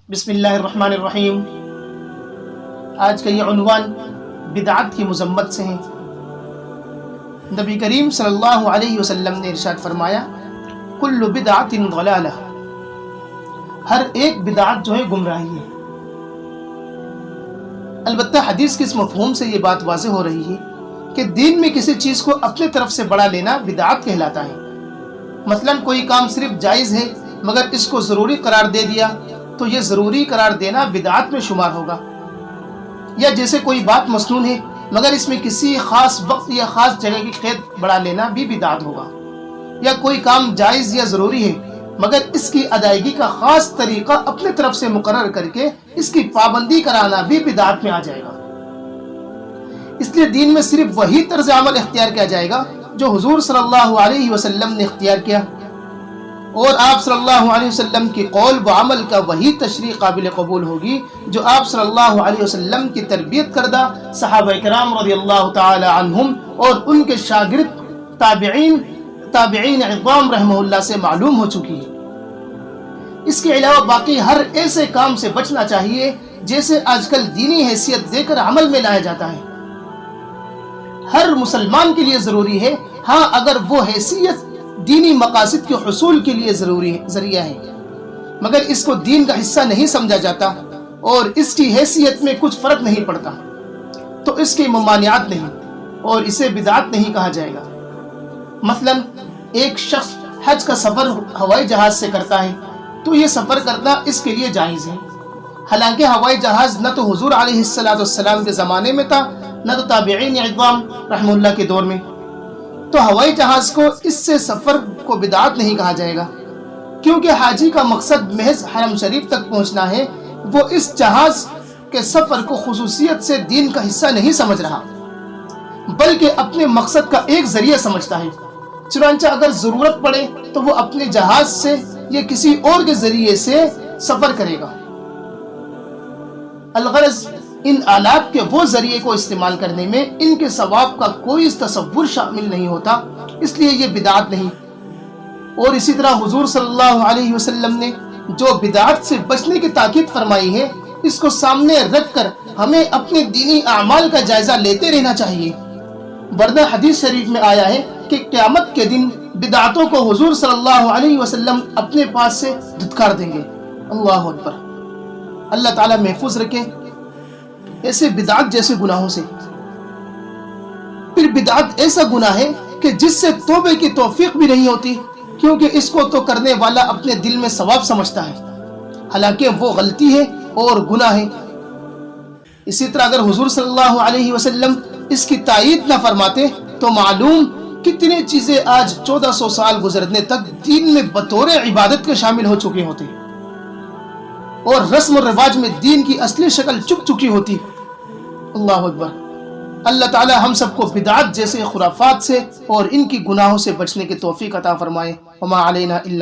بسم اللہ الرحمن الرحیم۔ آج کا یہ عنوان بدعت کی مذمت سے ہے۔ نبی کریم صلی اللہ علیہ وسلم نے ارشاد فرمایا، کل بدعت ضلالہ، ہر ایک بدعت جو ہے گمراہی ہے۔ البتہ حدیث کے اس مفہوم سے یہ بات واضح ہو رہی ہے کہ دین میں کسی چیز کو اپنے طرف سے بڑھا لینا بدعت کہلاتا ہے۔ مثلا کوئی کام صرف جائز ہے مگر اس کو ضروری قرار دے دیا تو یہ ضروری قرار دینا بدعت میں شمار ہوگا۔ یا جیسے کوئی بات مسنون ہے مگر اس میں کسی خاص وقت یا خاص جگہ کی قید بڑھا لینا بھی بدعت ہوگا۔ یا کوئی کام جائز یا ضروری ہے مگر اس کی ادائیگی کا خاص طریقہ اپنے طرف سے مقرر کر کے اس کی پابندی کرانا بھی بدعت میں آ جائے گا۔ اس لیے دین میں صرف وہی طرز عمل اختیار کیا جائے گا جو حضور صلی اللہ علیہ وسلم نے اختیار کیا، اور آپ صلی اللہ علیہ وسلم کی قول و عمل کا وہی تشریح قابل قبول ہوگی جو آپ صلی اللہ علیہ وسلم کی تربیت کردہ صحابہ کرام رضی اللہ تعالی عنہم اور ان کے شاگرد تابعین عظام رحمہ اللہ سے معلوم ہو چکی ہے۔ اس کے علاوہ باقی ہر ایسے کام سے بچنا چاہیے جیسے آج کل دینی حیثیت دے کر عمل میں لایا جاتا ہے۔ ہر مسلمان کے لیے ضروری ہے، ہاں اگر وہ حیثیت دینی مقاصد کے حصول کے لیے ذریعہ ہے مگر اس کو دین کا حصہ نہیں سمجھا جاتا اور اس کی حیثیت میں کچھ فرق نہیں پڑتا تو اس کی ممانعت نہیں اور اسے بدعت نہیں کہا جائے گا۔ مثلا ایک شخص حج کا سفر ہوائی جہاز سے کرتا ہے تو یہ سفر کرنا اس کے لیے جائز ہے، حالانکہ ہوائی جہاز نہ تو حضور علیہ السلام کے زمانے میں تھا نہ تو تابعین عظام رحمہ اللہ کے دور میں، تو ہوائی جہاز کو اس سے سفر کو بدعت نہیں کہا جائے گا، کیونکہ حاجی کا مقصد محض حرم شریف تک پہنچنا ہے، وہ اس جہاز کے سفر کو خصوصیت سے دین کا حصہ نہیں سمجھ رہا بلکہ اپنے مقصد کا ایک ذریعہ سمجھتا ہے۔ چنانچہ اگر ضرورت پڑے تو وہ اپنے جہاز سے یا کسی اور کے ذریعے سے سفر کرے گا۔ الغرض ان آلات کے وہ ذریعے کو استعمال کرنے میں ان کے ثواب کا کوئی تصور شامل نہیں ہوتا، اس لیے یہ بدعت نہیں۔ اور اسی طرح حضور صلی اللہ علیہ وسلم نے جو بدعت سے بچنے کی تاکید فرمائی ہے اس کو سامنے رکھ کر ہمیں اپنے دینی اعمال کا جائزہ لیتے رہنا چاہیے، ورنہ حدیث شریف میں آیا ہے کہ قیامت کے دن بدعتوں کو حضور صلی اللہ علیہ وسلم اپنے پاس سے دھتکار دیں گے۔ اللہ اکبر۔ اللہ تعالیٰ محفوظ رکھے ایسے بدعت جیسے گناہوں سے۔ پھر بدعت ایسا گناہ ہے کہ جس سے توبے کی توفیق بھی نہیں ہوتی، کیونکہ اس کو تو کرنے والا اپنے دل میں ثواب سمجھتا ہے حالانکہ وہ غلطی ہے اور گناہ ہے۔ اسی طرح اگر حضور صلی اللہ علیہ وسلم اس کی تائید نہ فرماتے تو معلوم کتنی چیزیں آج 1400 سال گزرنے تک دین میں بطور عبادت کے شامل ہو چکے ہوتے اور رسم و رواج میں دین کی اصلی شکل چک چکی ہوتی۔ اللہ اکبر۔ اللہ تعالی ہم سب کو بدعت جیسے خرافات سے اور ان کی گناہوں سے بچنے کی توفیق عطا فرمائے۔ وما علینا الا